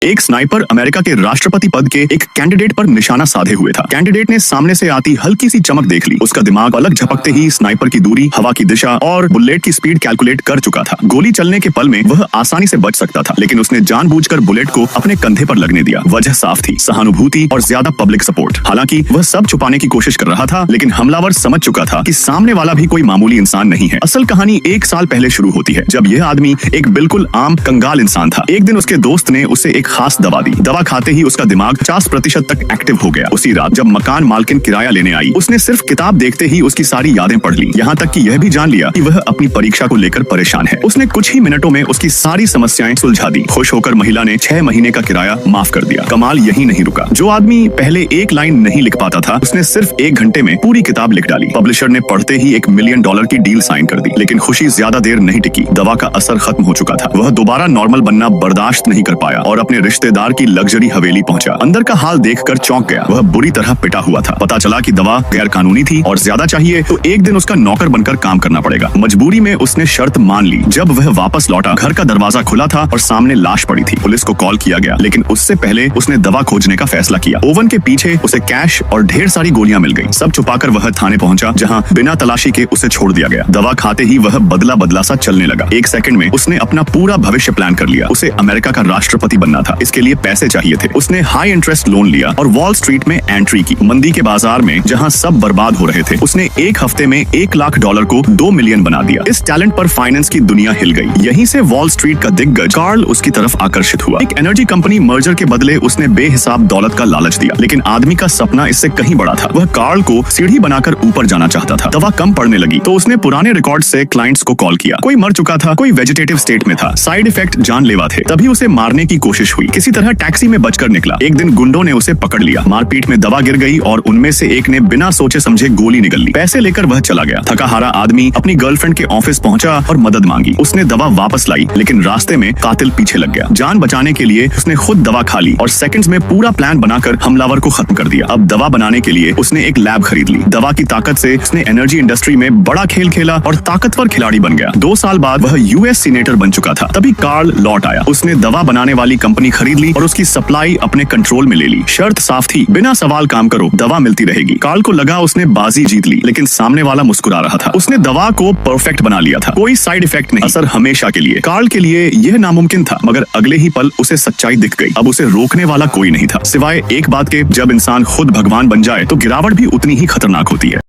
एक sniper America के राष्ट्रपति पद के एक कैंडिडेट पर निशाना साधे हुए था। कैंडिडेट ने सामने से आती हल्की सी चमक देख ली। उसका दिमाग अलग झपकते ही स्नाइपर की दूरी, हवा की दिशा और बुलेट की स्पीड कैलकुलेट कर चुका था। गोली चलने के पल में वह आसानी से बच सकता था, लेकिन उसने जानबूझकर बुलेट को अपने कंधे पर लगने दिया। वजह साफ थी, सहानुभूति और ज्यादा पब्लिक सपोर्ट। हालांकि वह सब छुपाने की कोशिश कर रहा था, लेकिन हमलावर समझ चुका था कि सामने वाला भी कोई मामूली इंसान नहीं है। असल कहानी 1 साल पहले शुरू होती है, जब यह आदमी एक बिल्कुल आम कंगाल इंसान था। एक दिन उसके दोस्त ने उसे एक खास दवा दी। दवा खाते ही उसका दिमाग 50% तक एक्टिव हो गया। उसी रात जब मकान मालकिन किराया लेने आई, उसने सिर्फ किताब देखते ही उसकी सारी यादें पढ़ ली। यहाँ तक कि यह भी जान लिया कि वह अपनी परीक्षा को लेकर परेशान है। उसने कुछ ही मिनटों में उसकी सारी समस्याएं सुलझा दी। खुश होकर महिला ने 6 महीने का किराया माफ कर दिया। कमाल यही नहीं रुका। जो आदमी पहले एक लाइन नहीं लिख पाता था, उसने सिर्फ 1 घंटे में पूरी किताब लिख डाली। पब्लिशर ने पढ़ते ही $1 मिलियन की डील साइन कर दी। लेकिन खुशी ज्यादा देर नहीं टिकी। दवा का असर खत्म हो चुका था। वह दोबारा नॉर्मल बनना बर्दाश्त नहीं कर पाया और अपने रिश्तेदार की लग्जरी हवेली पहुंचा। अंदर का हाल देखकर चौंक गया। वह बुरी तरह पिटा हुआ था। पता चला कि दवा गैर कानूनी थी और ज्यादा चाहिए तो एक दिन उसका नौकर बनकर काम करना पड़ेगा। मजबूरी में उसने शर्त मान ली। जब वह वापस लौटा, घर का दरवाजा खुला था और सामने लाश पड़ी थी। पुलिस को कॉल किया गया, लेकिन उससे पहले उसने दवा खोजने का फैसला किया। ओवन के पीछे उसे कैश और ढेर सारी गोलियां मिल गई। सब छुपाकर वह थाने पहुंचा, जहां बिना तलाशी के उसे छोड़ दिया गया। दवा खाते ही वह बदला बदला सा चलने लगा। 1 सेकंड में उसने अपना पूरा भविष्य प्लान कर लिया। उसे अमेरिका का राष्ट्रपति बनना था। इसके लिए पैसे चाहिए थे। उसने हाई इंटरेस्ट लोन लिया और वॉल स्ट्रीट में एंट्री की। मंदी के बाजार में जहां सब बर्बाद हो रहे थे, उसने 1 हफ्ते में $1 लाख को 2 मिलियन बना दिया। इस टैलेंट पर फाइनेंस की दुनिया हिल गई। यहीं से वॉल स्ट्रीट का दिग्गज कार्ल उसकी तरफ आकर्षित हुआ। एक एनर्जी कंपनी मर्जर के बदले उसने बेहिसाब दौलत का लालच दिया, लेकिन आदमी का सपना इससे कहीं बड़ा था। वह कार्ल को सीढ़ी बनाकर ऊपर जाना चाहता था। दवा कम पड़ने लगी तो उसने पुराने रिकॉर्ड से क्लाइंट्स को कॉल किया। कोई मर चुका था, कोई वेजिटेटिव स्टेट में था, साइड इफेक्ट जानलेवा थे। तभी उसे मारने की कोशिश हुई। किसी तरह टैक्सी में बचकर निकला। एक दिन गुंडों ने उसे पकड़ लिया। मारपीट में दवा गिर गई और उनमें से एक ने बिना सोचे समझे गोली निगल ली। पैसे लेकर वह चला गया। थका हारा आदमी अपनी गर्लफ्रेंड के ऑफिस पहुंचा और मदद मांगी। उसने दवा वापस लाई, लेकिन रास्ते में कातिल पीछे लग गया। जान बचाने के लिए उसने खुद दवा खा ली और सेकंड्स में पूरा प्लान बनाकर हमलावर को खत्म कर दिया। अब दवा बनाने के लिए उसने एक लैब खरीद ली। दवा की ताकत से उसने एनर्जी इंडस्ट्री में बड़ा खेल खेला और ताकतवर खिलाड़ी बन गया। 2 साल बाद वह यूएस सीनेटर बन चुका था। तभी कार्ल लौट आया। उसने दवा बनाने वाली कंपनी खरीद ली और उसकी सप्लाई अपने कंट्रोल में ले ली। शर्त साफ थी, बिना सवाल काम करो, दवा मिलती रहेगी। कार्ल को लगा उसने बाजी जीत ली, लेकिन सामने वाला मुस्कुरा रहा था। उसने दवा को परफेक्ट बना लिया था। कोई साइड इफेक्ट नहीं, असर हमेशा के लिए। कार्ल के लिए यह नामुमकिन था, मगर अगले ही पल उसे सच्चाई दिख गई। अब उसे रोकने वाला कोई नहीं था, सिवाय एक बात के, जब इंसान खुद भगवान बन जाए तो गिरावट भी उतनी ही खतरनाक होती है।